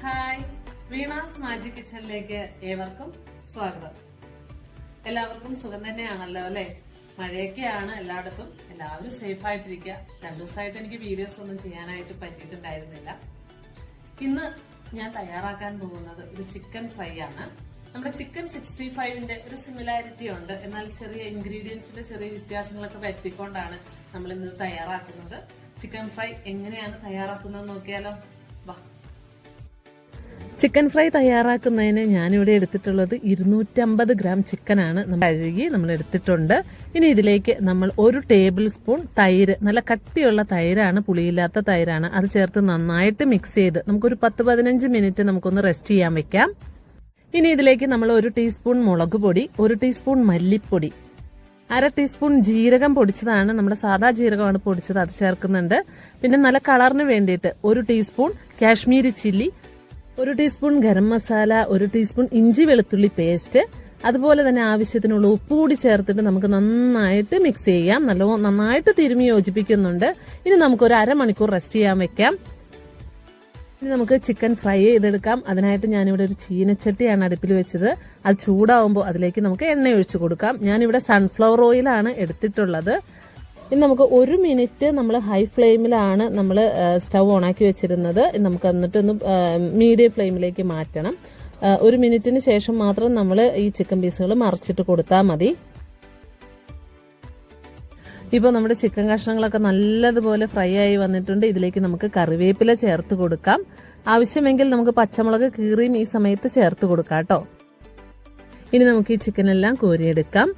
Hi, Veena's magic കിച്ചണിലേക്ക് ഏവർക്കും സ്വാഗതം. എല്ലാവർക്കും സുഖം തന്നെയാണല്ലോ അല്ലെ? മഴയൊക്കെയാണ് എല്ലായിടത്തും. എല്ലാവരും സേഫ് ആയിട്ടിരിക്കുക. 2 ദിവസമായിട്ട് എനിക്ക് വീഡിയോസ് ഒന്നും ചെയ്യാനായിട്ട് പറ്റിയിട്ടുണ്ടായിരുന്നില്ല. ഇന്ന് ഞാൻ തയ്യാറാക്കാൻ പോകുന്നത് ഒരു ചിക്കൻ ഫ്രൈ ആണ്. നമ്മുടെ ചിക്കൻ 65ന്റെ ഒരു സിമിലാരിറ്റി ഉണ്ട്, എന്നാൽ ചെറിയ ഇൻഗ്രീഡിയൻസിന്റെ ചെറിയ വ്യത്യാസങ്ങളൊക്കെ വരുത്തിക്കൊണ്ടാണ് നമ്മൾ ഇന്ന് തയ്യാറാക്കുന്നത്. ചിക്കൻ ഫ്രൈ എങ്ങനെയാണ് തയ്യാറാക്കുന്നത് നോക്കിയാലോ? വാ. ചിക്കൻ ഫ്രൈ തയ്യാറാക്കുന്നതിന് ഞാനിവിടെ എടുത്തിട്ടുള്ളത് 250 ഗ്രാം ചിക്കനാണ്. കഴുകി നമ്മൾ എടുത്തിട്ടുണ്ട്. ഇനി ഇതിലേക്ക് നമ്മൾ 1 ടേബിൾ സ്പൂൺ തൈര്, നല്ല കട്ടിയുള്ള തൈരാണ്, പുളിയില്ലാത്ത തൈരാണ്, അത് ചേർത്ത് നന്നായിട്ട് മിക്സ് ചെയ്ത് നമുക്കൊരു 10-15 മിനിറ്റ് നമുക്കൊന്ന് റെസ്റ്റ് ചെയ്യാൻ വെക്കാം. ഇനി ഇതിലേക്ക് നമ്മൾ 1 ടീസ്പൂൺ മുളക് പൊടി, 1 ടീസ്പൂൺ മല്ലിപ്പൊടി, 1/2 ടീസ്പൂൺ ജീരകം പൊടിച്ചതാണ്, നമ്മുടെ സാധാ ജീരകമാണ് പൊടിച്ചത്, അത് ചേർക്കുന്നുണ്ട്. പിന്നെ നല്ല കളറിന് വേണ്ടിയിട്ട് 1 teaspoon Kashmiri chilli, 1 teaspoon garam masala, 1 teaspoon ഇഞ്ചി വെളുത്തുള്ളി പേസ്റ്റ്, അതുപോലെ തന്നെ ആവശ്യത്തിനുള്ള ഉപ്പ് കൂടി ചേർത്തിട്ട് നമുക്ക് നന്നായിട്ട് മിക്സ് ചെയ്യാം. നന്നായിട്ട് തിരുമ്മി യോജിപ്പിക്കുന്നുണ്ട്. ഇനി നമുക്കൊരു അരമണിക്കൂർ റെസ്റ്റ് ചെയ്യാൻ വെക്കാം. ഇനി നമുക്ക് ചിക്കൻ ഫ്രൈ ചെയ്തെടുക്കാം. അതിനായിട്ട് ഞാനിവിടെ ഒരു ചീനച്ചട്ടിയാണ് അടുപ്പിൽ വെച്ചത്. അത് ചൂടാവുമ്പോൾ അതിലേക്ക് നമുക്ക് എണ്ണ ഒഴിച്ചു കൊടുക്കാം. ഞാനിവിടെ സൺഫ്ലവർ ഓയിലാണ് എടുത്തിട്ടുള്ളത്. ഇനി നമുക്ക് 1 മിനിറ്റ് നമ്മൾ ഹൈ ഫ്ലെയിമിലാണ് നമ്മൾ സ്റ്റൗ ഓണാക്കി വെച്ചിരുന്നത്. നമുക്ക് എന്നിട്ടൊന്ന് മീഡിയം ഫ്ലെയിമിലേക്ക് മാറ്റണം. 1 മിനിറ്റിന് ശേഷം മാത്രം നമ്മൾ ഈ ചിക്കൻ പീസുകൾ മറിച്ചിട്ട് കൊടുത്താൽ മതി. ഇപ്പോൾ നമ്മുടെ ചിക്കൻ കഷ്ണങ്ങളൊക്കെ നല്ലതുപോലെ ഫ്രൈ ആയി വന്നിട്ടുണ്ട്. ഇതിലേക്ക് നമുക്ക് കറിവേപ്പില ചേർത്ത് കൊടുക്കാം. ആവശ്യമെങ്കിൽ നമുക്ക് പച്ചമുളക് കീറിയും ഈ സമയത്ത് ചേർത്ത് കൊടുക്കാം കേട്ടോ. ഇനി നമുക്ക് ഈ ചിക്കനെല്ലാം കോരിയെടുക്കാം.